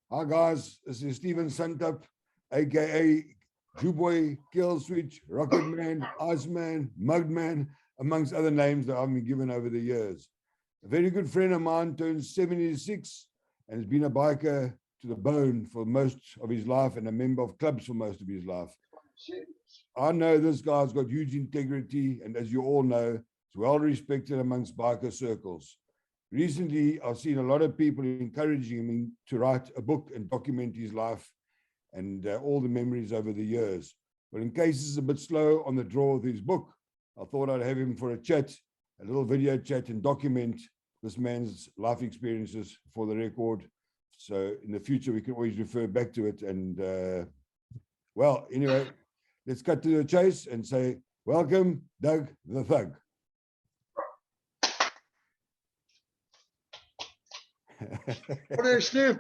Hi guys, this is Steven Suntup, aka Jewboy, Kill Switch, Rocket Man, Iceman, Mugman, amongst other names that I've been given over the years. A very good friend of mine turned 76 and has been a biker to the bone for most of his life and a member of clubs for most of his life. I know this guy's got huge integrity, and as you all know, it's well respected amongst biker circles. Recently, I've seen a lot of people encouraging him to write a book and document his life and all the memories over the years. But in case it's a bit slow on the draw of his book, I thought I'd have him for a chat, a little video chat, and document this man's life experiences for the record. So in the future, we can always refer back to it. And well, anyway, let's cut to the chase and say, welcome, Doug the Thug. What is Steve?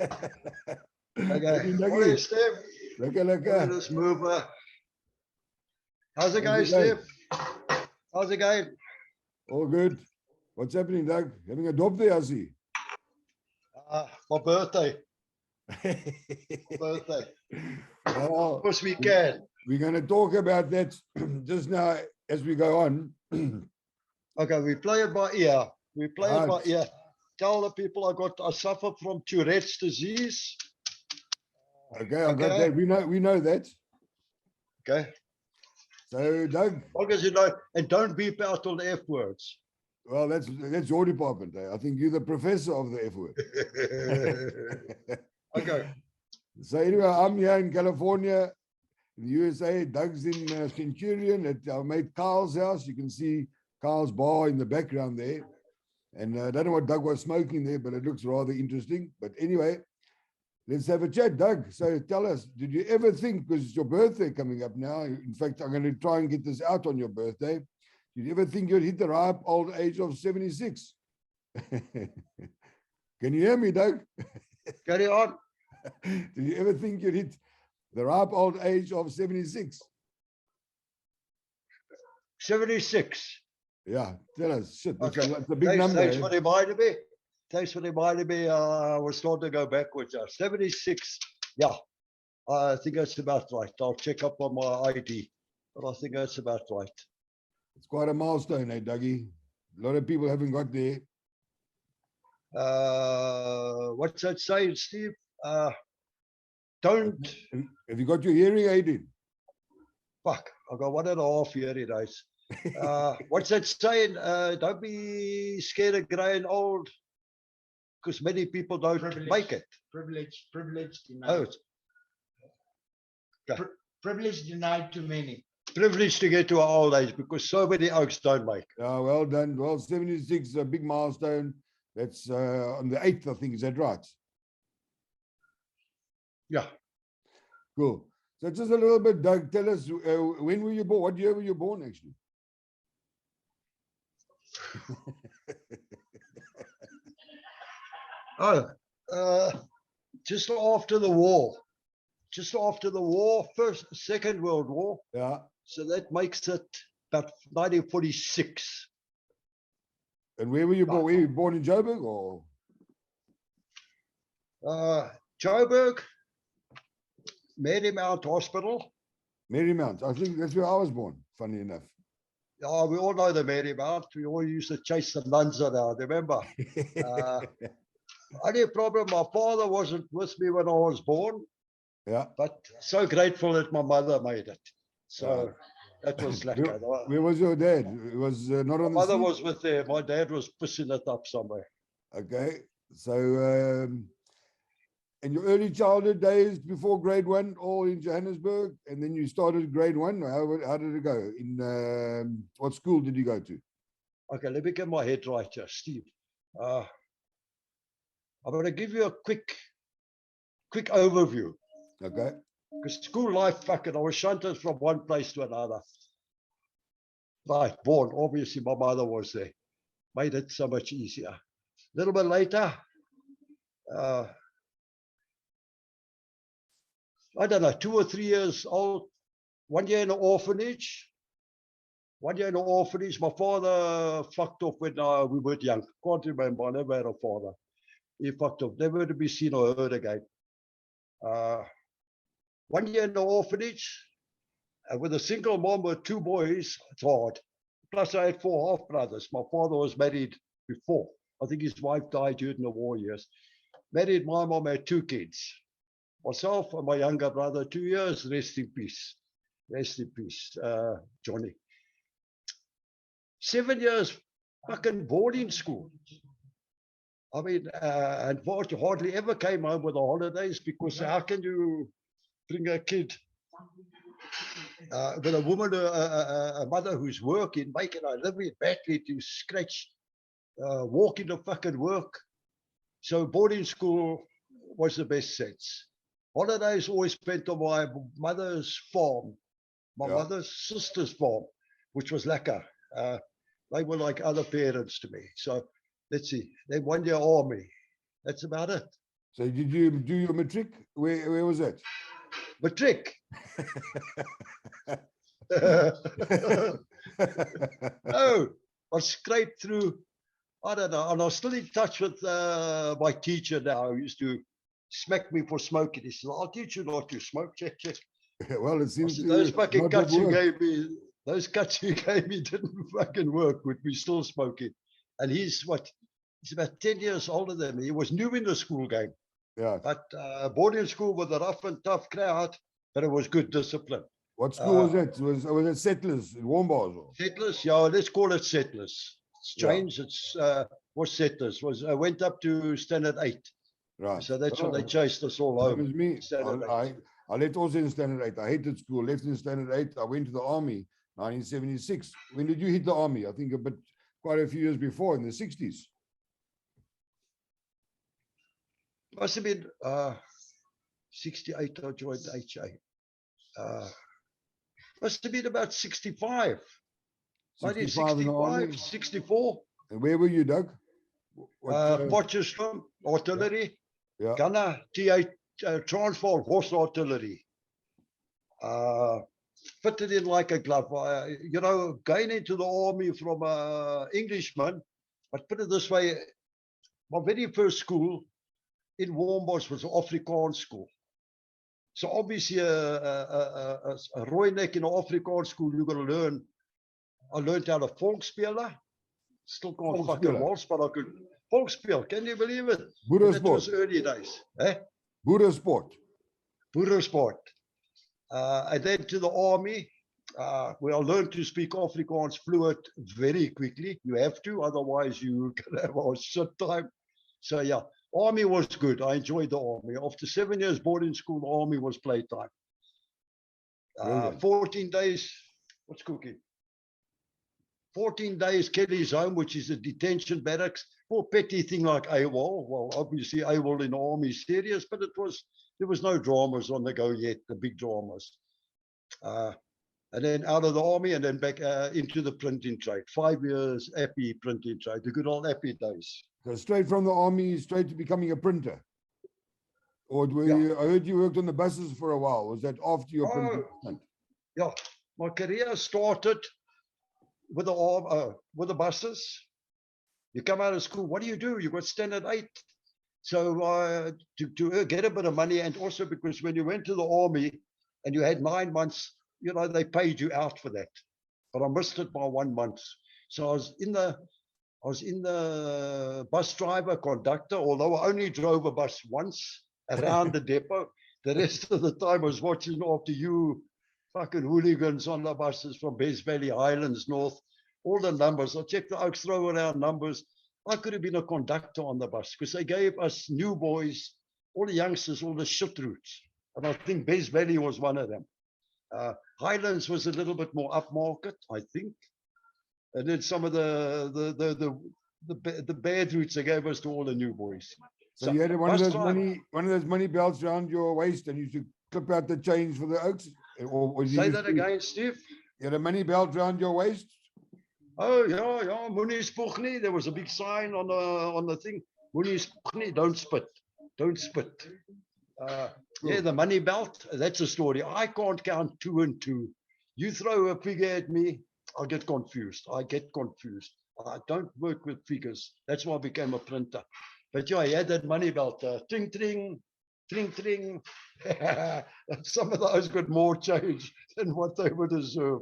Okay. What is Steve? Let's move. How's it going, Steve? How's it going? All good. What's happening, Doug? Having a dop there, I see. My birthday. My birthday. Well, of course we can. We're going to talk about that just now as we go on. Okay, we play it by ear. We play it by ear. Tell the people I suffer from Tourette's disease. Okay, I got that. We know that. Okay. So, Doug. Because you know, and don't beep out all the F words. Well, that's your department. I think you're the professor of the F word. Okay. So anyway, I'm here in California, in the USA. Doug's in Centurion at our mate Carl's house. You can see Carl's bar in the background there. And I don't know what Doug was smoking there, but it looks rather interesting. But anyway, let's have a chat, Doug. So tell us, did you ever think, because it's your birthday coming up now, in fact, I'm going to try and get this out on your birthday. Did you ever think you'd hit the ripe old age of 76? Can you hear me, Doug? Carry on. Did you ever think you'd hit the ripe old age of 76? 76. Yeah, tell us. Shit, that's a big Thanks, number. Thanks for reminding me. Thanks for reminding me. I was starting to go backwards. 76. Yeah, I think that's about right. I'll check up on my ID, but I think that's about right. It's quite a milestone, eh, Dougie? A lot of people haven't got there. What's that saying, Steve? Don't. Have you got your hearing aid in? Fuck, I've got 1.5 hearing aids. What's that saying? Don't be scared of growing old, because many people don't make it. Privilege denied. Oh. Okay. Privilege denied to many. Privilege to get to our old age, because so many oaks don't make. Well done. Well, 76 is a big milestone. That's on the 8th, I think. Is that right? Yeah. Cool. So just a little bit, Doug, tell us, when were you born? What year were you born, actually? Just after the war. Just after the war, Second World War. Yeah. So that makes it about 1946. And where were you born? Were you born in Joburg or? Joburg, Marymount Hospital. Marymount. I think that's where I was born, funny enough. Yeah, we all know the Marymount. We all used to chase the nuns around, remember? Only problem, my father wasn't with me when I was born. Yeah. But so grateful that my mother made it. So that was like where was your dad? It was not on the My mother scene? was with there. My dad was pushing it up somewhere. Okay. So in your early childhood days before grade 1, all in Johannesburg, and then you started grade 1. How did it go? In what school did you go to? Okay, let me get my head right here, Steve. I'm going to give you a quick overview. Okay. Because school life, fucking, I was shunted from one place to another. Right, born. Obviously, my mother was there. Made it so much easier. A little bit later, I don't know, 2 or 3 years old, 1 year in an orphanage. 1 year in an orphanage. My father fucked off when we were young. Can't remember. I never had a father. He fucked off, never to be seen or heard again. 1 year in the orphanage, and with a single mom with 2 boys, it's hard. Plus, I had 4 half brothers. My father was married before. I think his wife died during the war years. Married, my mom had 2 kids. Myself and my younger brother, 2 years. Rest in peace. Rest in peace, Johnny. 7 years fucking boarding school. I mean, and hardly ever came home with the holidays, because how can you bring a kid with a woman, a mother who's working, making a living badly to scratch, walking to fucking work. So boarding school was the best sense. Holidays always spent on my mother's farm, my mother's sister's farm, which was lekker. They were like other parents to me. So let's see, then 1 year army. That's about it. So did you do your matric? Where was that? Matric. No, I scraped through. I don't know, and I'm still in touch with my teacher now, who used to smack me for smoking. He said, "I'll teach you not to smoke." Check. Well, it seems Said, those fucking not cuts have you worked. gave me, those cuts you gave me didn't fucking work with me still smoking. And he's about 10 years older than me. He was new in the school game, Yeah. but boarding school with a rough and tough crowd, but it was good discipline. What school was that? Was it Settlers in Warmbars? Settlers, yeah, let's call it Settlers. It's changed. It's was Settlers. I went up to standard 8. Right. So that's when they chased us all That home. was me. Standard 8. I left also in standard 8. I hated school, left in standard 8. I went to the army, 1976. When did you hit the army? I think quite a few years before, in the 60s. Must have been 68. I joined HA. Must have been about 65. 65 in the army. 65, 64. And where were you, Doug? Potchefstroom, artillery. Yeah. Gunner, T8, Transvaal, horse artillery. Fitted in like a glove. Going into the army from an Englishman, but put it this way, my very first school in Warmbos was an Afrikaans school. So obviously a Rooinek in an Afrikaans school, you're going to learn. I learned how to volksspelen. Still can't fucking waltz, but I could. Volksspel, can you believe it? That was early days. Eh? Boeresport. Boeresport. And then to the army, where I learned to speak Afrikaans fluent very quickly. You have to, otherwise you can have a shit time. So yeah, army was good. I enjoyed the army. After 7 years boarding school, the army was playtime. 14 days, what's cooking? 14 days Kelly's home, which is a detention barracks for petty thing like AWOL. Well, obviously AWOL in the army is serious, but there was no dramas on the go yet, the big dramas. And then out of the army and then back into the printing trade. 5 years happy printing trade, the good old happy days. So straight from the army, straight to becoming a printer. Or I heard you worked on the buses for a while. Was that after your printing? Yeah, my career started with the buses. You come out of school, what do? You got standard 8. So to get a bit of money, and also because when you went to the army and you had 9 months, they paid you out for that. But I missed it by 1 month. So I was in the bus driver conductor, although I only drove a bus once around the depot. The rest of the time I was watching after you fucking hooligans on the buses from Bes Valley, Highlands, North, all the numbers. I checked the Oaks, throw around numbers. I could have been a conductor on the bus because they gave us new boys, all the youngsters, all the shit routes. And I think Bes Valley was one of them. Highlands was a little bit more upmarket, I think. And then some of the bad routes they gave us to all the new boys. So you had one of those money belts around your waist, and you used to clip out the change for the Oaks? Or say that again, Steve? You had a money belt around your waist? Oh, yeah, Moenie spoeg nie. There was a big sign on the thing. Moenie spoeg nie, don't spit. Don't spit. Yeah, the money belt, that's a story. I can't count 2 and 2. You throw a figure at me, I'll get confused. I get confused. I don't work with figures. That's why I became a printer. But yeah, he had that money belt. Tring, tring, tring, tring. Some of those got more change than what they would deserve.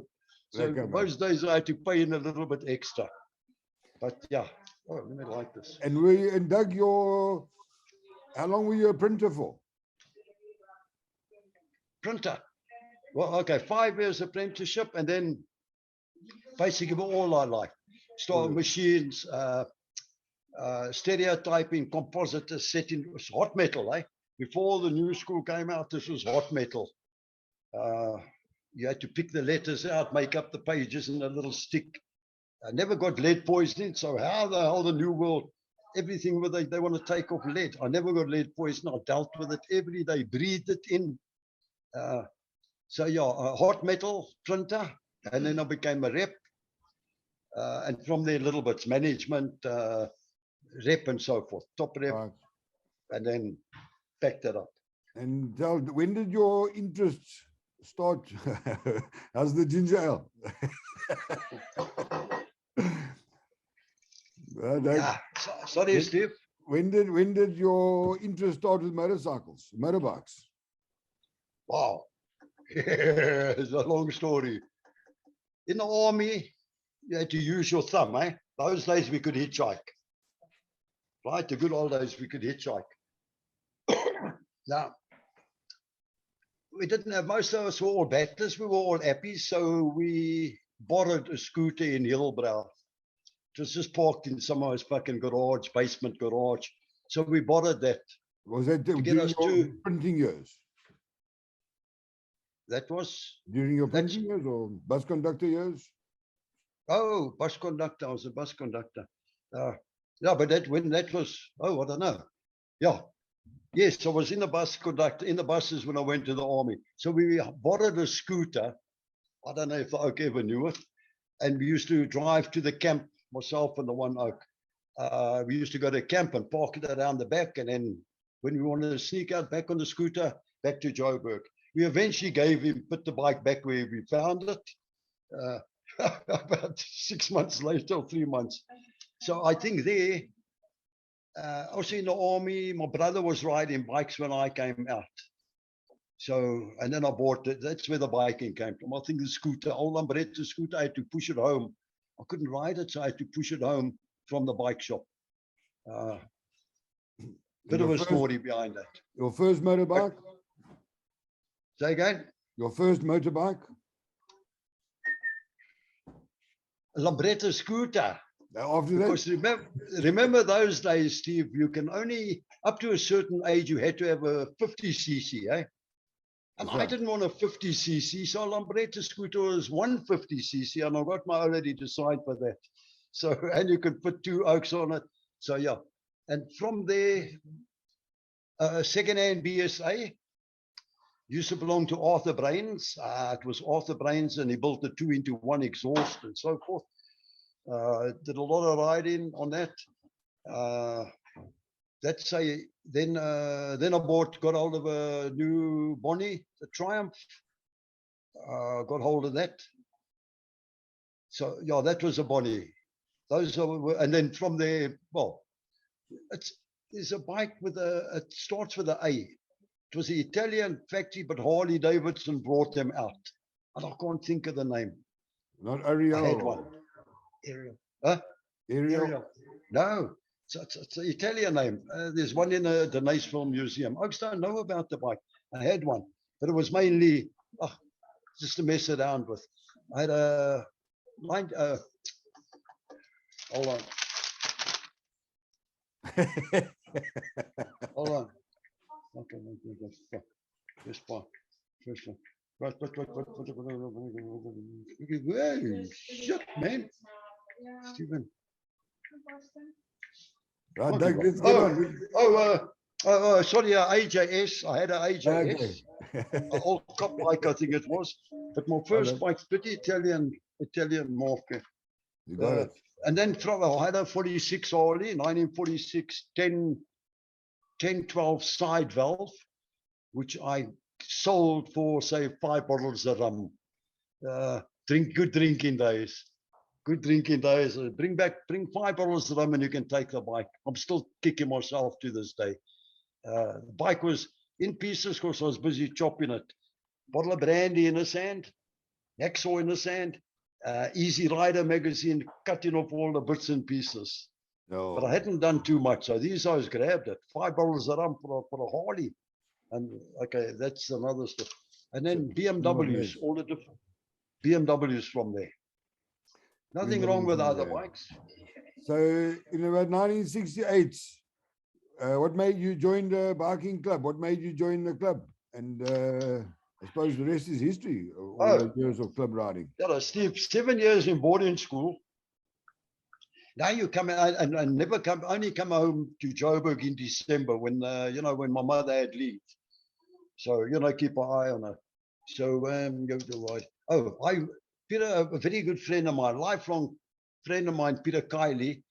So Lekker, man. most days I had to pay in a little bit extra. But yeah, oh, let me like this. And Doug, how long were you a printer for? Printer. Well, okay, 5 years apprenticeship, and then basically all our life. Start machines, stereotyping, compositor, setting, it was hot metal, eh? Before the new school came out, this was hot metal. You had to pick the letters out, make up the pages in a little stick. I never got lead poisoning, so how the hell the new world, everything where they want to take off lead. I never got lead poisoning. I dealt with it every day, breathed it in. So yeah, a hot metal printer, and then I became a rep. And from there, little bits, management, rep and so forth, top rep, Right. and then backed it up. And tell, when did your interests start? How's the ginger ale? Doug, Yeah, sorry, Steve. when did your interest start with motorcycles, motorbikes? Wow. It's a long story. In the army, you had to use your thumb, eh? Those days we could hitchhike. Right? The good old days we could hitchhike. Now, we didn't have, most of us were all bachelors, we were all happy, so we borrowed a scooter in Hillbrow. It was just parked in someone's fucking garage, basement garage. So we borrowed that. Was that get during us your to- printing years? That was, During your That's- printing years or bus conductor years? oh, bus conductor, I was a bus conductor. Yeah, but when that was, oh, I don't know. Yeah. Yes, I was in the bus conductor, in the buses when I went to the army. So we borrowed a scooter. I don't know if the Oak ever knew it. And we used to drive to the camp, myself and the one Oak. We used to go to camp and park it around the back. And then when we wanted to sneak out back on the scooter, back to Joburg. We eventually put the bike back where we found it. About 6 months later, or 3 months. So I think there, also in the army, my brother was riding bikes when I came out. So, and then I bought it. That's where the biking came from. I think the scooter, old Lambretta scooter, I had to push it home. I couldn't ride it, so I had to push it home from the bike shop. Bit of a story behind that. Your first motorbike? Say again? Your first motorbike? Lambretta scooter. After that? Because remember those days, Steve, you can only, up to a certain age, you had to have a 50cc, eh? And I Right. didn't want a 50cc, so a Lambretta scooter was 150cc, and I got my already decide for that. So, and you could put 2 Oaks on it. So, yeah. And from there, second-hand BSA used to belong to Arthur Brains. It was Arthur Brains, and he built the 2-into-1 exhaust and so forth. Did a lot of riding on that. That's a then I got hold of a new Bonnie, the Triumph. Got hold of that. So yeah, that was a Bonnie. Those are, and then from there, well, there's a bike with it starts with an A. It was the Italian factory, but Harley Davidson brought them out, and I can't think of the name. Not Ariel. I had one. Ariel. Huh? Ariel. No, it's an Italian name. There's one in the Niceville Museum. I just don't know about the bike. I had one, but it was mainly just to mess around with. I had a line. Hold on. Hold on. Okay. First one. Right. Hey, shit, man. Stephen. Right, Doug, let's get on. Sorry, AJS. I had an AJS. Okay. An old cop bike, I think it was. But my first bike's pretty Italian marker. You got it. And then I had a 46 Harley, 1946, 10-12 side valve, which I sold for, say, 5 bottles of rum. Good drinking days. Good drinking days. Bring 5 bottles of rum and you can take the bike. I'm still kicking myself to this day. The bike was in pieces because I was busy chopping it. Bottle of brandy in his hand, hacksaw in his hand, Easy Rider magazine, cutting off all the bits and pieces. No. But I hadn't done too much. So these guys grabbed it. 5 bottles of rum for a Harley. And okay, that's another stuff. And then BMWs, all the different BMWs from there. Nothing wrong with other bikes. So in about 1968, what made you join the biking club? What made you join the club? And I suppose the rest is history. All those years of club riding. Yeah, Steve, 7 years in boarding school. Now you come out and never come, only come home to Joburg in December when, you know, when my mother had leave. So, you know, keep an eye on her. So, go to ride. Oh, Peter, a very good friend of mine, lifelong friend of mine, Peter Kiley,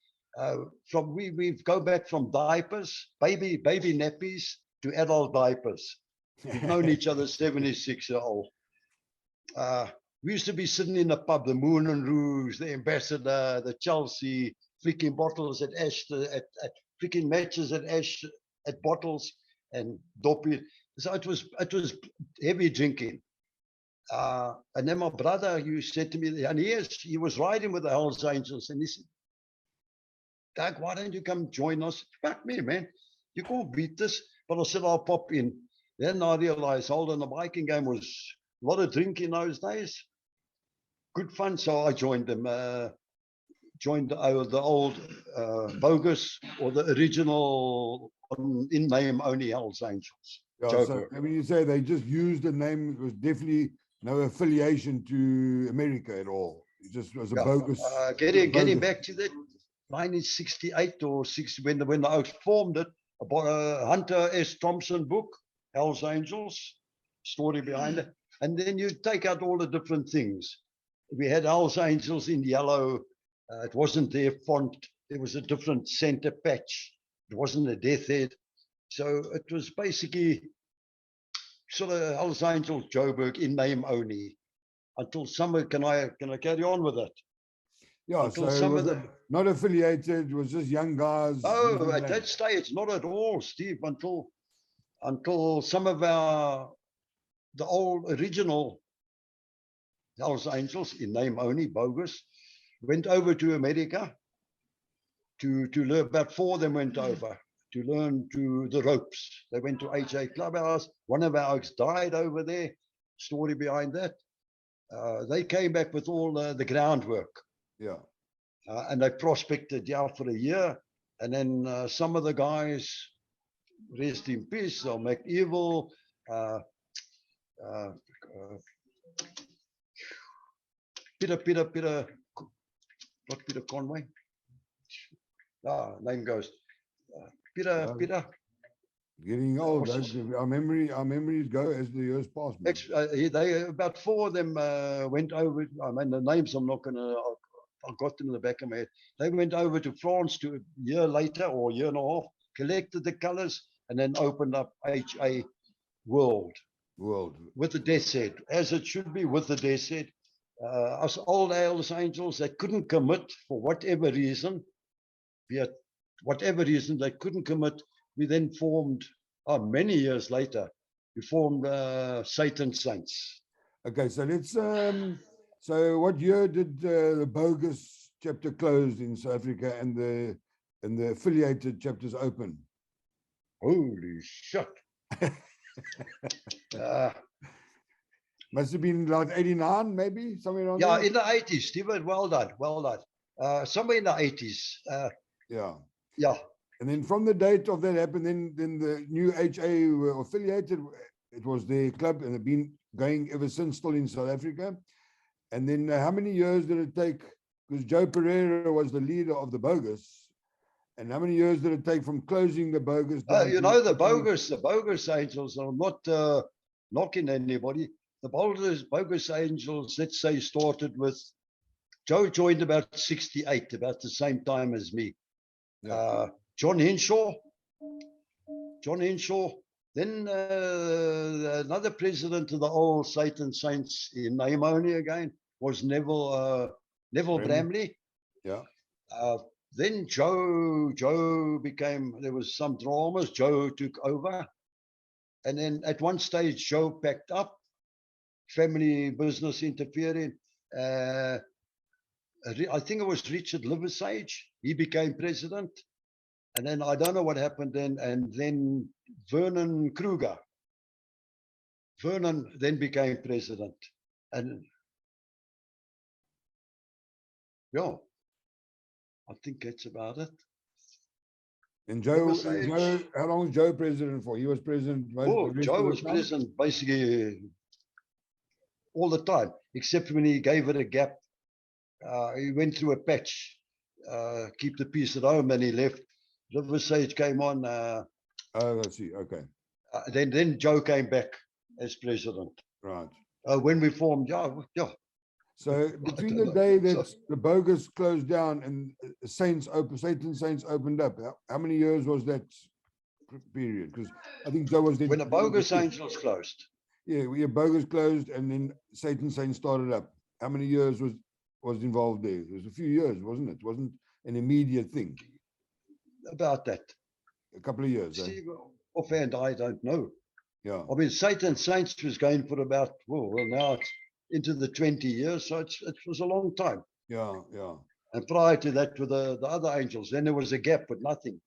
we go back from diapers, baby nappies to adult diapers. We've known each other 76 years old. We used to be sitting in the pub, the Moon and Rouge, the Ambassador, the Chelsea, flicking bottles at Ash, at flicking matches at Ash, at bottles and dopey. So it was heavy drinking. And then my brother, you said to me, and he was riding with the Hells Angels, and he said, Doug, why don't you come join us? Fuck me, man. You can't beat this. But I said, I'll pop in. Then I realized, hold on, the biking game was a lot of drinking those days. Good fun. So I joined them, joined the old Bogus or the original in name only Hells Angels. Yeah, so I mean, you say they just used the name. It was definitely no affiliation to America at all. It just was a bogus. Getting back to that, 1968 or 60, when the Oaks formed it, about a Hunter S. Thompson book, Hells Angels, story behind it. And then you take out all the different things. We had Hells Angels in yellow. It wasn't their font. There was a different center patch. It wasn't a death head. So it was basically sort of Hells Angels Joburg in name only. Until summer, can I carry on with it? Yeah, until so some it of was the not affiliated. It was just young guys. Oh, at that stage, not at all, Steve. Until some of the old original Hells Angels in name only, Bogus, went over to America to learn. About 4 of them went over to learn to the ropes. They went to HA Clubhouse. One of our oaks died over there. Story behind that. They came back with all the groundwork. Yeah. And they prospected for a year. And then some of the guys, rest in peace, they'll make evil. Peter, not Peter Conway. Name goes. Peter. Getting old. Our memories go as the years pass. They about 4 of them went over. I mean, the names I'm not going to. I got them in the back of my head. They went over to France a year later or a year and a half, collected the colors, and then opened up HA World with the death head, as it should be with the death head. Us old Hells Angels, they couldn't commit for whatever reason, they couldn't commit. We then formed, many years later, we formed Satan Saints. Okay, so let's, so what year did the Bogus chapter close in South Africa and the affiliated chapters open? Holy shit. Must have been like 89, maybe, somewhere around there. In the 80s, Stephen. Well done. Somewhere in the 80s. Yeah. And then from the date of that happened, then the new HA were affiliated. It was their club, and they've been going ever since, still in South Africa. And then how many years did it take? Because Joe Pereira was the leader of the Bogus. And how many years did it take from closing the Bogus down the Bogus Angels, I'm not knocking anybody. The Bogus Angels, let's say, started with, Joe joined about 68, about the same time as me. Yeah. John Henshaw. Then another president of the old Satan Saints in name only again was Neville Neville Bramley. Bramley. Yeah. Then Joe became, there was some dramas, Joe took over. And then at one stage, Joe packed up, family business interfering. I think it was Richard Liversidge. He became president. And then I don't know what happened then. And then Vernon Kruger. Vernon then became president. And yeah, I think that's about it. And Joe, Liversidge. how long was Joe president for? He was president most Oh, the rest Joe of the was time? president basically all the time, except when he gave it a gap. He went through a patch, keep the peace at home, and he left. Liversidge came on. Oh, I see. Okay. Then Joe came back as president. Right. When we formed, yeah. So between the day that the Bogus closed down and Satan Saints opened up, how many years was that period? Because I think Joe was When the Bogus Angels closed. Yeah, Bogus closed and then Satan Saints started up. How many years was involved there? It was a few years, wasn't it? It wasn't an immediate thing. About that. A couple of years. Steve, offhand, I don't know. Yeah. I mean, Satan Saints was going for about, well, now it's into the 20 years, so it was a long time. Yeah, yeah. And prior to that, with the other angels, then there was a gap with nothing.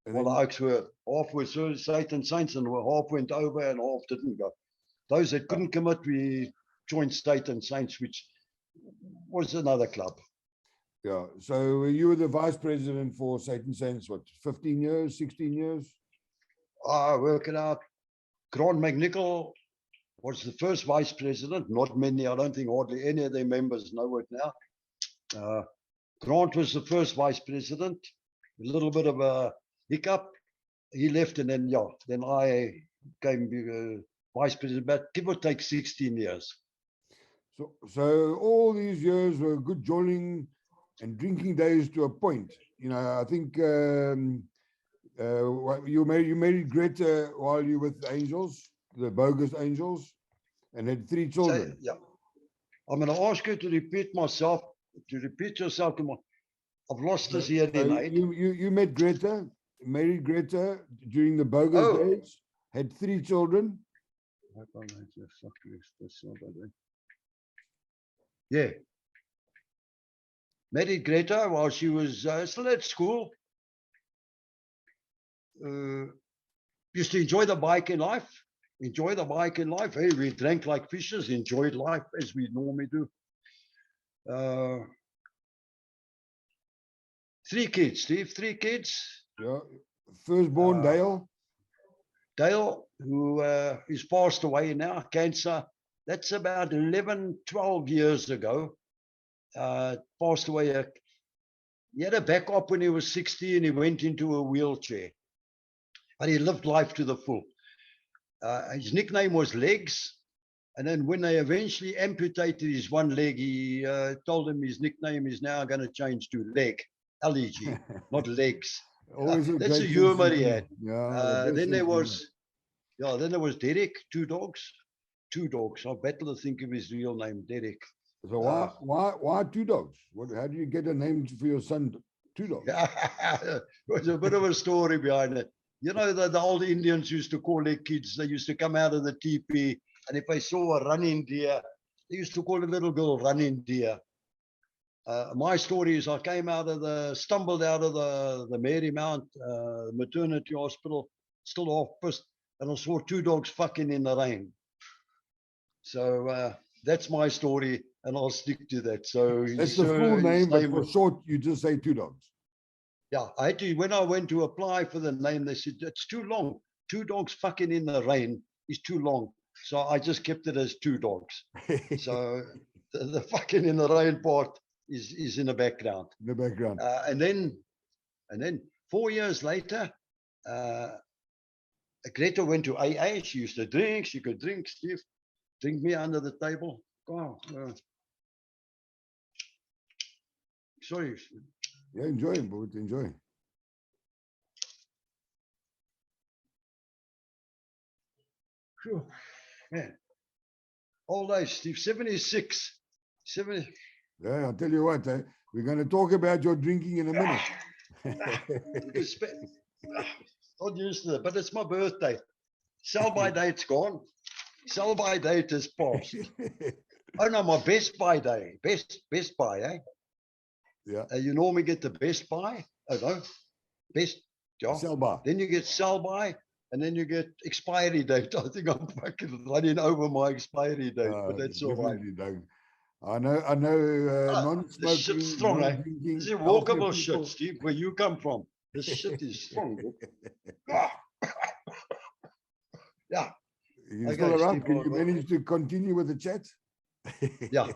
And Well, the Oaks were half with Satan Saints and half went over and half didn't go. Those that couldn't commit, we joined Satan Saints, which was another club. yeah. So you were the vice president for Satan Saints, what, 15 years, 16 years? Working out. Grant McNichol was the first vice president. Not many, I don't think hardly any of their members know it now. Grant was the first vice president. A little bit of a hiccup. He left, and then I became vice president, but give or take 16 years. So all these years were good jolling and drinking days to a point. You know, I think you married Greta while you were with the Angels, the Bogus Angels, and had 3 children. So, yeah. I'm going to ask you to repeat yourself. I've lost this here tonight. You met Greta, married Greta during the Bogus days, had 3 children. Yeah. Married Greta while she was still at school. Used to enjoy the bike in life. Hey, we drank like fishes, enjoyed life as we normally do. 3 kids, Steve, 3 kids. Yeah. Firstborn Dale. Dale, who is passed away now, cancer. That's about 11, 12 years ago. Passed away. He had a back op when he was 60 and he went into a wheelchair. But he lived life to the full. His nickname was Legs. And then when they eventually amputated his one leg, he told him his nickname is now going to change to Leg, L-E-G, not Legs. That's a humor he had. Yeah, then there was Derek, 2 dogs. 2 dogs. I battle to think of his real name, Derek. So why 2 dogs? How do you get a name for your son? 2 dogs. There's a bit of a story behind it. You know, the old Indians used to call their kids. They used to come out of the teepee, and if they saw a running deer, they used to call a little girl running deer. My story is I stumbled out of the Marymount maternity hospital, still half pissed, and I saw 2 dogs fucking in the rain. So that's my story, and I'll stick to that. So that's the full name, but for short, you just say 2 dogs. Yeah, I had to, when I went to apply for the name, they said, it's too long. 2 dogs fucking in the rain is too long. So I just kept it as 2 dogs. So the fucking in the rain part is in the background. In the background. And then 4 years later, Greta went to AA. She used to drink. She could drink, Steve. Drink me under the table. Oh, sorry. Yeah, enjoy, but enjoy. Man. Old age, Steve, 76. 70. Yeah, I'll tell you what, we're going to talk about your drinking in a minute. Not used to it, but it's my birthday. Sell by date's gone. Sell by date is past. Oh no, my best buy day. Best buy, eh? Yeah. You normally get the best buy. Oh no. Best, yeah. Sell by. Then you get sell by, and then you get expiry date. I think I'm fucking running over my expiry date, but that's all right. Definitely, Doug. I know This shit's non-smoking, strong, eh? non-drinking. This is healthier walkable people. shit, Steve, where you come from. This shit is strong. Ah. Yeah, You Okay, still around? Steve, Can you well, manage to continue with the chat? yeah,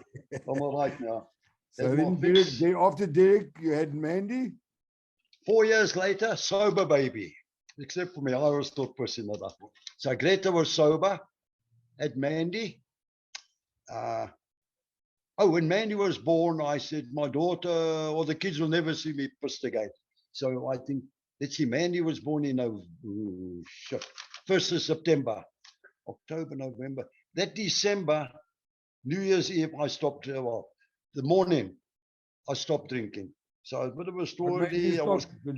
I'm all right now. So That's then, my fix. Derek, after Derek, you had Mandy. 4 years later, sober baby. Except for me, I was still pushing it up. So Greta was sober, had Mandy. When Mandy was born, I said, my daughter or the kids will never see me pissed again. So I think, let's see, Mandy was born in 1st of September, October, November. That December, New Year's Eve, I stopped, the morning, I stopped drinking. So a bit of a What made you story. stop?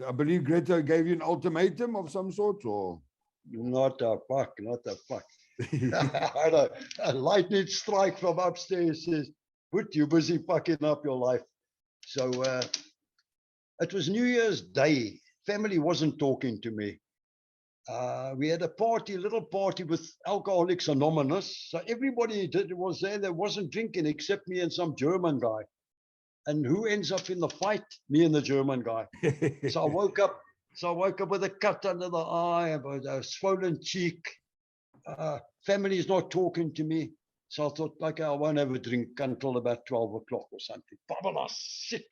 I believe Greta gave you an ultimatum of some sort, or Not a fuck. I know. A lightning strike from upstairs says, "Put you busy fucking up your life." So it was New Year's Day. Family wasn't talking to me. We had a party, little party with Alcoholics Anonymous. So everybody was there that wasn't drinking except me and some German guy. And who ends up in the fight? Me and the German guy. So I woke up with a cut under the eye, a swollen cheek. Family's not talking to me. So I thought, okay, I won't have a drink until about 12 o'clock or something. But I was sick.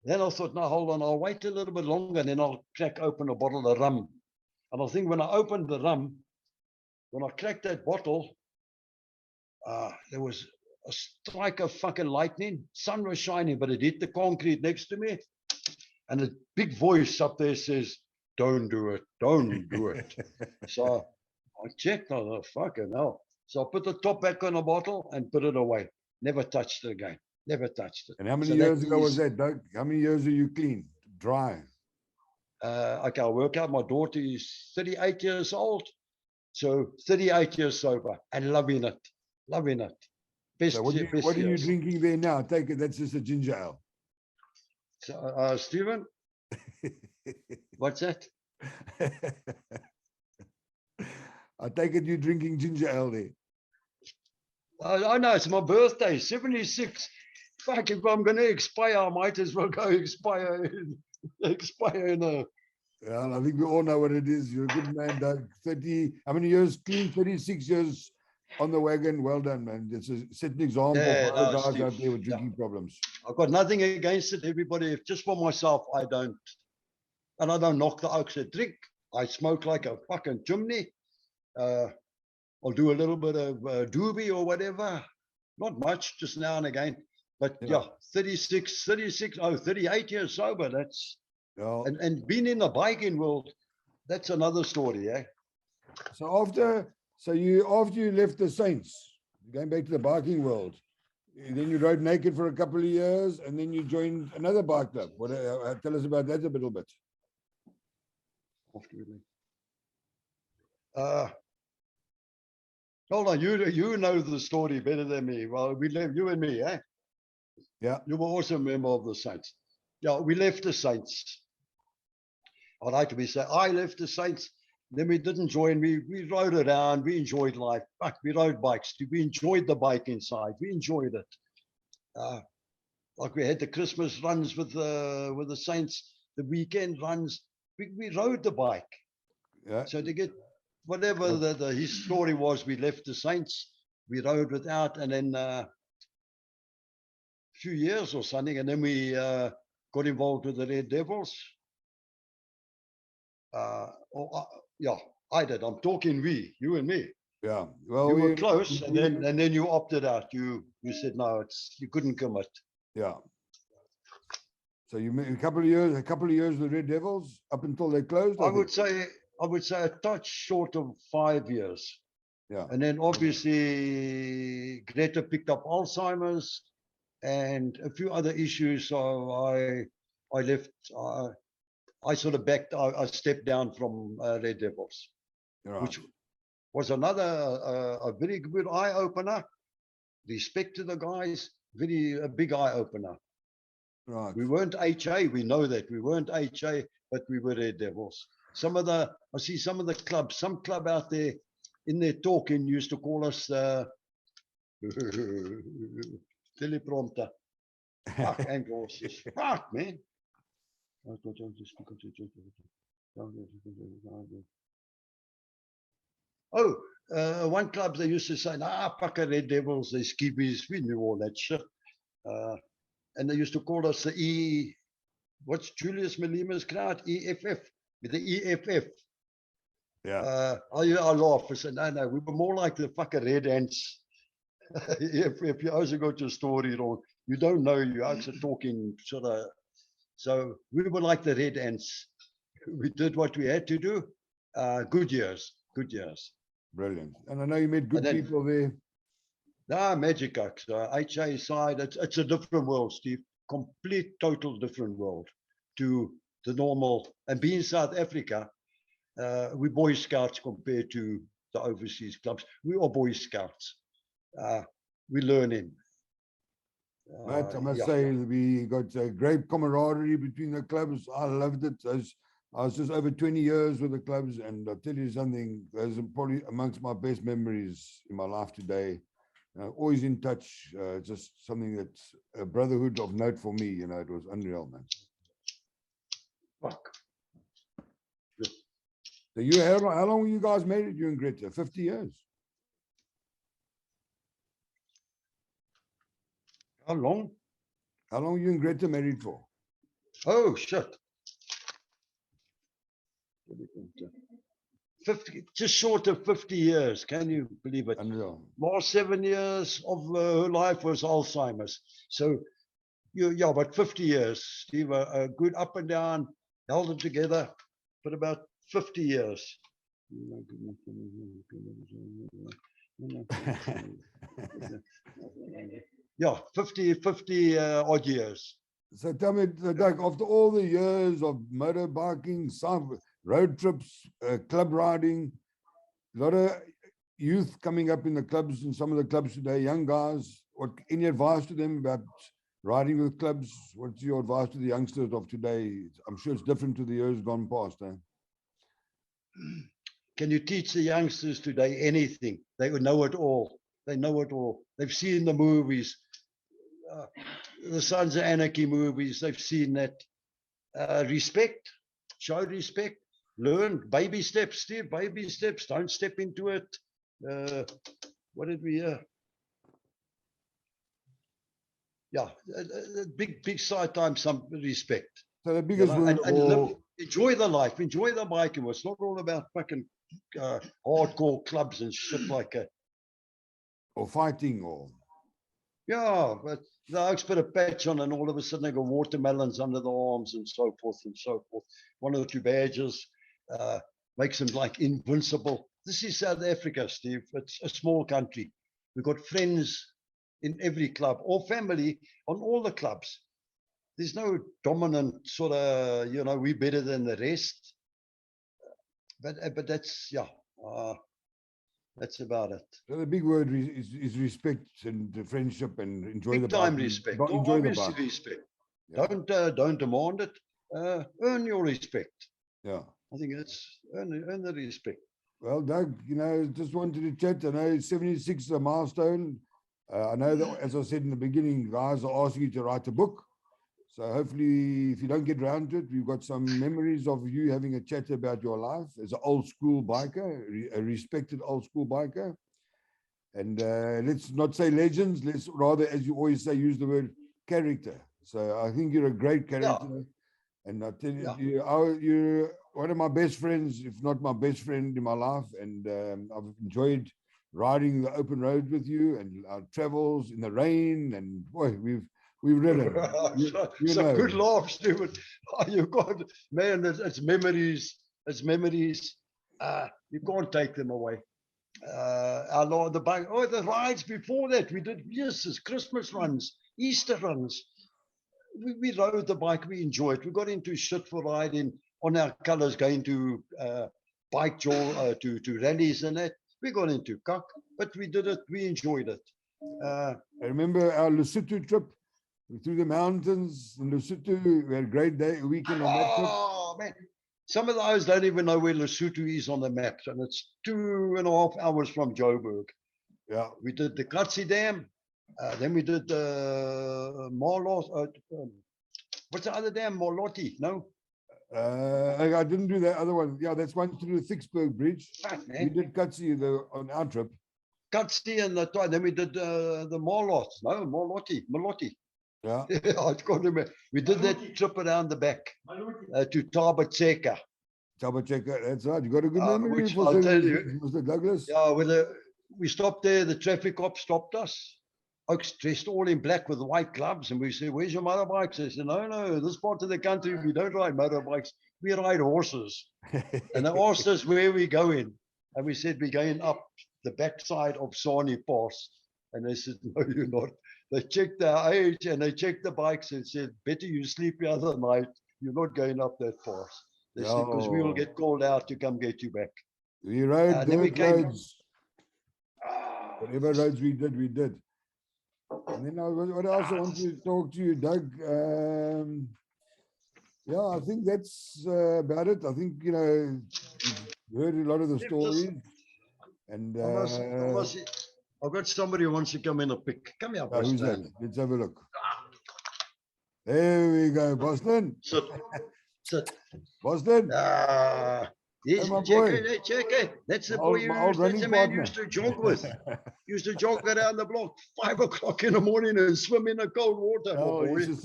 Then I thought, no, hold on, I'll wait a little bit longer, and then I'll crack open a bottle of rum. And I think when I opened the rum, when I cracked that bottle, there was a strike of fucking lightning. Sun was shining, but it hit the concrete next to me. And a big voice up there says, don't do it. Don't do it. So I checked. I thought, fucking hell. So I put the top back on the bottle and put it away. Never touched it again. Never touched it. And how many So years that ago was is- that, Doug? How many years are you clean, dry? Okay, I'll work out. My daughter is 38 years old. So 38 years sober and loving it. Loving it. Best, So what best are you years. drinking there now? Take it. That's just a ginger ale. So, Stephen, what's that? I take it you're drinking ginger ale there. I know it's my birthday, 76. Fuck, if I'm going to expire, I might as well go expire in a. Well, I think we all know what it is. You're a good man, Doug. 30, how many years clean? 36 years on the wagon. Well done, man. It's a set an example Yeah, for other no, guys Steve, out there with yeah. drinking problems. I've got nothing against it. Everybody, just for myself, I don't. And I don't knock the oaks that drink. I smoke like a fucking chimney. I'll do a little bit of doobie or whatever. Not much, just now and again. But yeah, 38 years sober. That's Yeah. and being in the biking world, that's another story, eh? So after you left the Saints, going back to the biking world, then you rode naked for a couple of years, and then you joined another bike club. What? Tell us about that a little bit. Hold on, you know the story better than me. Well, we left, you and me, eh? Yeah. You were also a member of the Saints. Yeah, we left the Saints. I like to be say I left the Saints. Then we didn't join. We rode around. We enjoyed life. Fuck, we rode bikes. We enjoyed the bike inside. We enjoyed it. Like we had the Christmas runs with the Saints, the weekend runs. We rode the bike. Yeah. So to get whatever his story was, we left the Saints. We rode without, and then a few years or something, and then we got involved with the Red Devils. Yeah, I did. I'm talking we, you and me. Yeah. Well, you were close, and then you opted out. You said no, you couldn't commit. Yeah. So you made a couple of years with the Red Devils up until they closed. I would say a touch short of 5 years. Yeah. And then obviously Greta picked up Alzheimer's and a few other issues. So I left. I sort of backed. I stepped down from Red Devils, Right. which was another a very good eye opener. Respect to the guys, a big eye opener. Right. We weren't HA. We know that we weren't HA, but we were Red Devils. I see some of the clubs. Some club out there in their talking used to call us teleprompter. Fuck, Anglos. Fuck, man. Oh, one club they used to say, nah, fucker Red Devils, they skippies. We knew all that shit. And they used to call us the what's Julius Malima's crowd? EFF. With the EFF. Yeah. I laugh. I said, no, we were more like the fucking Red Ants. if you also got your story wrong, you don't know, you're actually talking sort of. So we were like the Red Ants. We did what we had to do. Good years. Brilliant. And I know you met good people there. Magic Oaks, HA side, it's a different world, Steve. Complete, total different world to the normal. And being South Africa, we're Boy Scouts compared to the overseas clubs. We are Boy Scouts. We're learning. But I must say, we got a great camaraderie between the clubs. I loved it. I was just over 20 years with the clubs, and I'll tell you something, those are probably amongst my best memories in my life today. Always in touch, just something that's a brotherhood of note for me. You know, it was unreal, man. Fuck. So how long were you guys married, you and Greta? 50 years? How long? How long were you and Greta married for? Oh, shit. 50, just short of 50 years. Can you believe it? Unreal. Last 7 years of her life was Alzheimer's. So, but 50 years. Steve, a good up and down, held it together for about 50 years. Yeah, 50 odd years. So tell me, Doug, after all the years of motorbiking, some road trips, club riding, a lot of youth coming up in the clubs, and some of the clubs today, young guys, any advice to them about riding with clubs? What's your advice to the youngsters of today? I'm sure it's different to the years gone past. Eh? Can you teach the youngsters today anything? They would know it all. They know it all. They've seen the movies, the Sons of Anarchy movies. They've seen that. Respect, show respect, learn, baby steps, Steve, baby steps. Don't step into it. What did we hear? Yeah, big side time, some respect. So the biggest word, and enjoy the life, enjoy the biking. It's not all about fucking hardcore clubs and shit like that. Or fighting, or yeah, but the oaks put a patch on, and all of a sudden they got watermelons under the arms and so forth and so forth. One or two badges makes them like invincible. This is South Africa, Steve. It's a small country. We've got friends in every club, or family on all the clubs. There's no dominant sort of, we're better than the rest. But that's, that's about it. So the big word is respect and friendship, and enjoy the time bike. Respect. Enjoy the bike. Respect. Yeah. Don't demand it. Earn your respect. Yeah. I think that's earn the respect. Well, Doug, just wanted to chat. I know 76 is a milestone. I know that, as I said in the beginning, guys are asking you to write a book. So hopefully, if you don't get around to it, we've got some memories of you having a chat about your life as an old school biker, a respected old school biker. And let's not say legends, let's rather, as you always say, use the word character. So I think you're a great character. Yeah. And I tell you, you're one of my best friends, if not my best friend in my life. And I've enjoyed riding the open road with you and our travels in the rain. And boy, we've ridden. Some good laughs, dude. Oh, you got, man, it's memories. It's memories. You can't take them away. our Lord, the bike. Oh, the rides before that. We did yes, Christmas runs, Easter runs. We rode the bike. We enjoyed. We got into shit for riding on our colours, going to bike to rallies and that. We got into cock, but we did it. We enjoyed it. I remember our Lesotho trip through the mountains in Lesotho. We had a great weekend on that trip. Oh man, some of those don't even know where Lesotho is on the map, and it's 2.5 hours from Joburg. Yeah, We did the Katsi Dam, then we did the Marlos. What's the other dam? Morlotti? No. I didn't do that other one. Yeah, that's one through the Vicksburg Bridge. Fuck, We man. did Katsi on our trip. Katsi and then we did the Marlos. No, Malotti. Yeah, I can't remember. We did that trip around the back to Tabatseka. Tabacheka. That's right. You got a good memory Which for I'll certain tell things, you. Mr. Douglas. Yeah, we stopped there. The traffic cop stopped us. Oaks dressed all in black with white gloves, and we said, "Where's your motorbikes?" They said, "No, this part of the country we don't ride motorbikes. We ride horses." And they asked us where we going, and we said we're going up the backside of Sani Pass. And they said, "No, you're not." They checked our age and they checked the bikes and said, "Better you sleep the other night. You're not going up that fast." They said, "Because we will get called out to come get you back." We rode then we dirt came- roads. Whatever roads we did, we did. And then what else I want to talk to you, Doug? Yeah, I think that's about it. I think, you've heard a lot of the Just- stories. And I've got somebody who wants to come in a pic. Come here, who's that? Boston. Let's have a look. There we go, Boston. Sit. Boston. Yes, Hey, my boy. check. That's the My boy old- my old that's running the man partner. used to jog with. Used to jog around the block 5 o'clock in the morning and swim in the cold water, my Oh, boy. he used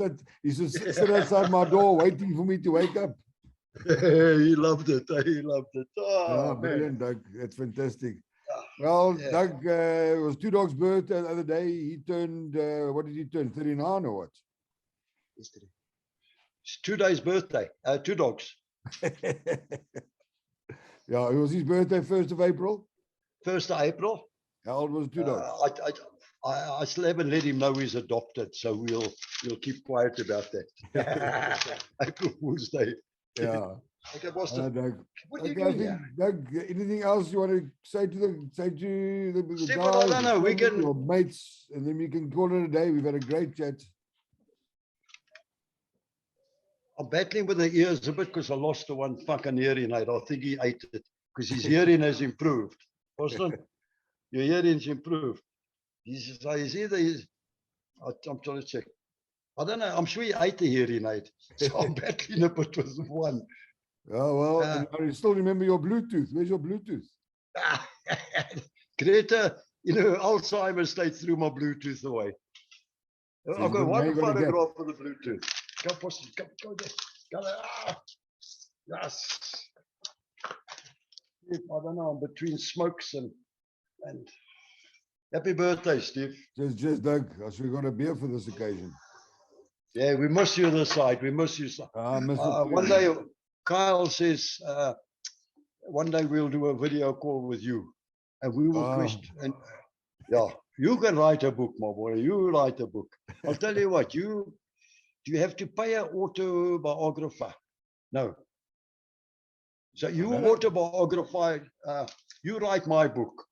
to sit outside my door waiting for me to wake up. He loved it. He loved it. Yeah, Oh, man. brilliant, Doug. That's fantastic. Well, Yeah. Doug, it was Two Dogs' birthday the other day. He turned, what did he turn, 39 or what? It's 2 days birthday. 2 dogs. Yeah, it was his birthday, 1st of April. 1st of April. How old was Two Dogs? I still haven't let him know he's adopted, so we'll keep quiet about that. April Fool's Day. Yeah. Okay, Boston. Doug. What are you Okay, I doing think, here? Doug, anything else you want to say to the Stephen, guys, I don't know, we family, can- your mates, and then we can call it a day. We've had a great chat. I'm battling with the ears a bit because I lost the one fucking hearing aid. I think he ate it because his hearing has improved. Boston, your hearing's improved. He's I'm trying to check. I don't know. I'm sure he ate the hearing aid. So I'm battling a bit with one. Oh, well, and I still remember your Bluetooth. Where's your Bluetooth? Greta, Alzheimer's stayed through my Bluetooth away. So I've got now one you got a gap. photograph of the Bluetooth. Go, Boston, go there. Go there. Yes. I don't know, I'm between smokes and happy birthday, Steve. Just Doug. I should have got a beer for this occasion. Yeah, we miss you this side. We miss you. I miss it too. One day, Kyle says, one day we'll do a video call with you, and we will question. And yeah, you can write a book, my boy. You write a book. I'll tell you what. Do you have to pay an autobiographer? No. So you autobiography. You write my book.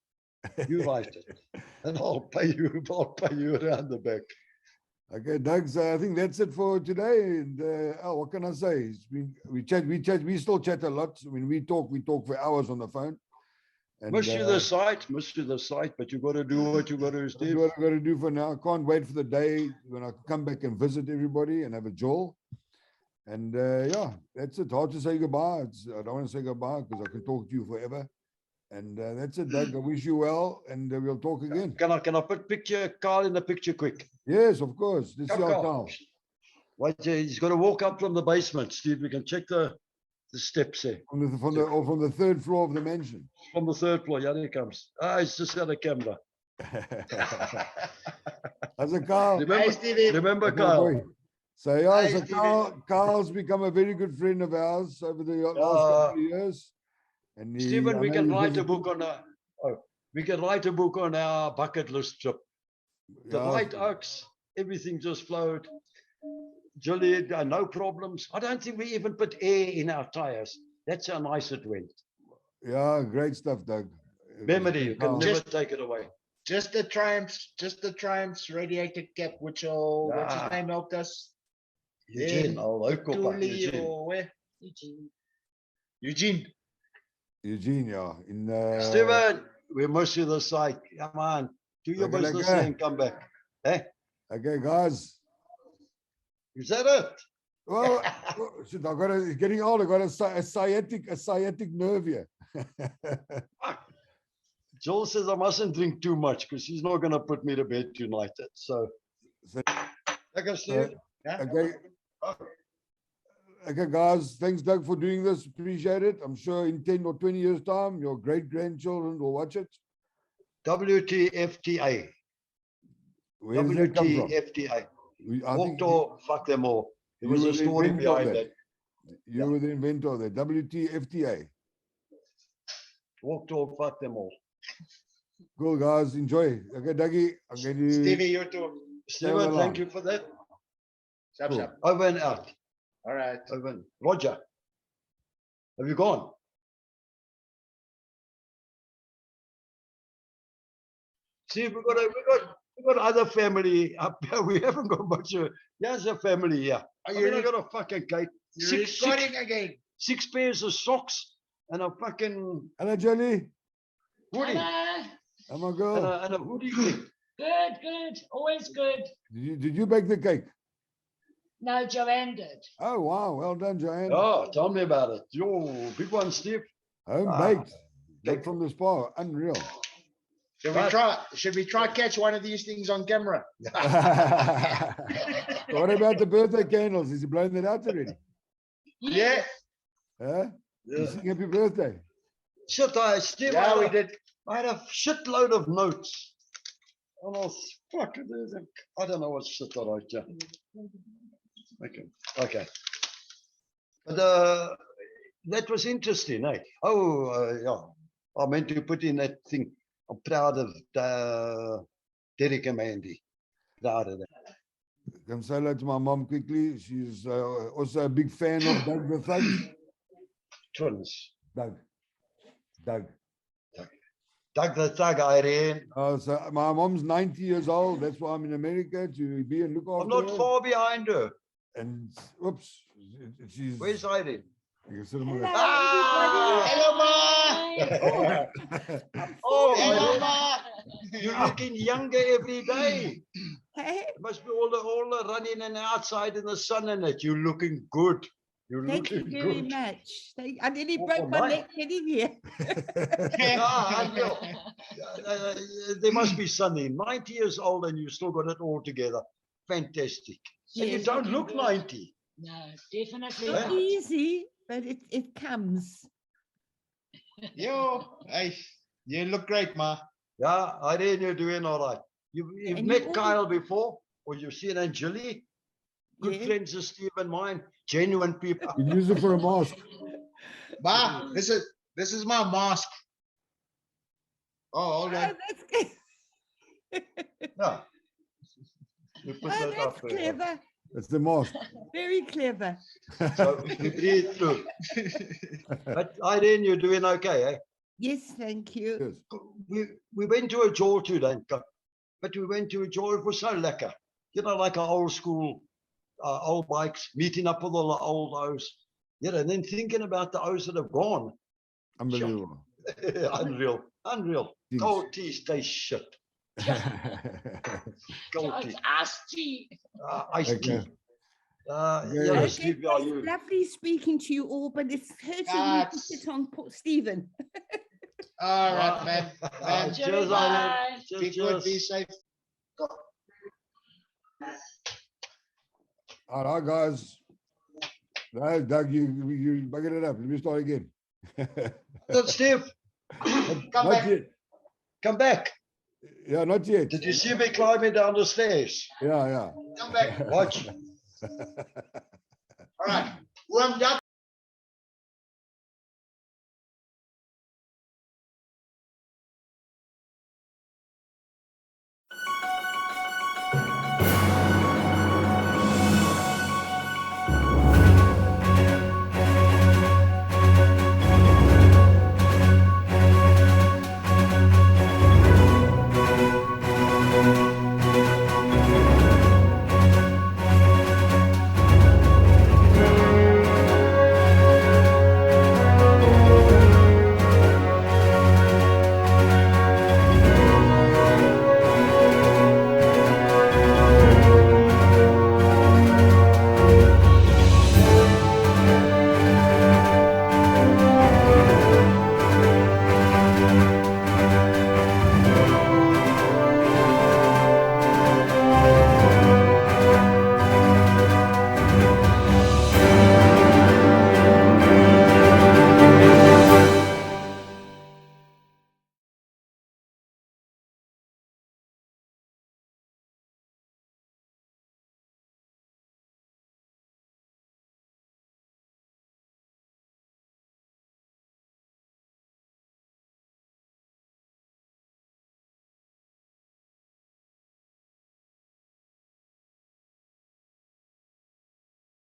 You write it, and I'll pay you. I'll pay you around the back. Okay, Doug, so I think that's it for today. And what can I say? We still chat a lot. I mean, we talk for hours on the phone. And, Miss you the site, but you got to do what you got to do, that's Steve. what I got to do for now. Can't wait for the day when I come back and visit everybody and have a jaw. And yeah, that's it. Hard to say goodbye. I don't want to say goodbye because I can talk to you forever. And that's it, Doug. I wish you well, and we'll talk again. Can I put Carl in the picture quick? Yes, of course. Let's see how Carl. Wait, he's got to walk up from the basement, Steve. We can check the steps there. From the 3rd floor of the mansion. From the 3rd floor. Yeah, there he comes. He's just got a camera. How's it, Carl? Remember Carl? So yeah, so Carl's become a very good friend of ours over the last couple of years. And Stephen, we can write a book on We can write a book on our bucket list trip. The Yeah, White Oaks, everything just flowed. Julie, no problems. I don't think we even put air in our tires. That's how nice it went. yeah, great stuff, Doug. Memory, you can Wow. never take it away. Just the Triumph's radiator cap, which what's his Ah. name helped us? Eugene, Then oh, local Cooley Eugene. or where? Eugene. Eugene, yeah. In Steven, we miss you this side. Come on, do your Okay, business okay. and come back. Eh? okay, guys. Is that it? Well, shit, I got a, it's getting old. I got a sciatic nerve here. Joel says I mustn't drink too much because he's not going to put me to bed tonight. So, So, okay, Steve. Yeah. okay. Okay, guys, thanks, Doug, for doing this. Appreciate it. I'm sure in 10 or 20 years' time, your great-grandchildren will watch it. WTFTA. Where does that come from? WTFTA. I think Walked or fuck them all. There was you a were the story inventor of behind that. that. You were the inventor of that. WTFTA. Walked or fuck them all. Cool, guys. Enjoy. Okay, Dougie, I'm going to... Stevie, you too. Steven, along. thank you for that. Sharp, Cool. sharp. Over and out. All right. Over and Roger. Have you gone? See, we got other family up here. We haven't got much of. Here's a family here. Are I you mean, I re- got a fucking cake. You're recording again. Six pairs of socks and a fucking Hello, Johnny. hoodie. Hello. I'm a girl. And a hoodie thing. Good. Always good. Did you bake the cake? No, Joanne did. Oh, wow. Well done, Joanne. Oh, tell me about it. Yo, big one, Steve. Home Ah, baked. Baked from the spa. Unreal. Should we try catch one of these things on camera? What about the birthday candles? Is he blowing that out already? Yeah. Huh? You Yeah. sing happy birthday. Shit, Steve, Yeah, we did. I had a shitload of notes. And I was fucking, I don't know what shit I wrote here. Okay. But that was interesting, eh? Oh, yeah. I meant to put in that thing. I'm proud of Derek and Mandy. Proud of that. Come say hello to my mom quickly. She's also a big fan of Doug the Thug. Twins. Doug. Doug the Thug, Irene. So my mom's 90 years old. That's why I'm in America to be and look after I'm not her. far behind her. And oops, she's. Where's Irene? You can sit on my- Ah! Hello, Ma. Oh, Hello, Irene, Ma. you're looking younger every day. Hey, It must be all the running and outside in the sun and that. You're looking good. You're thank you looking very good. much. I nearly Oh, broke my my. neck getting here. Ah, unreal. There must be something. 90 years old and you still got it all together. Fantastic. And you Yes. don't look 90. No, definitely Not not. easy, but it comes. Yo, hey, you look great, Ma. Yeah, Irene, you're doing all right. You've And you met all- Kyle before, or you've seen Anjali. Good Yes. friends of Steve and mine. Genuine people. You use it for a mask. Ma, this is my mask. Oh, all Oh, right. that's good. Yeah. We put Oh, that up that's there. clever. It's the mask. Very clever. So we breathe through. But Irene, you're doing okay, eh? Yes, thank you. Yes. We went to a jaw today, but we went to a jaw. It was so lekker. You know, like our old school, old bikes, meeting up with all the old O's. You know, and then thinking about the O's that have gone. Unbelievable. Unreal. Jeez. Cold teas taste shit. Cold It's tea. iced tea. Iced tea. Okay. Yeah, Okay, Steve, how are it's you? lovely speaking to you all, but it's hurting me to That's- sit on Stephen. All right, man. Man, Cheers, Bye. Irene. Cheers, be good, be cheers. safe. All right, guys. No, Doug, you bucket it up. Let me start again. Good, Steve. Come Not back. yet. Come back. Yeah, not yet. Did you see me climbing down the stairs? Yeah. Come back. Watch.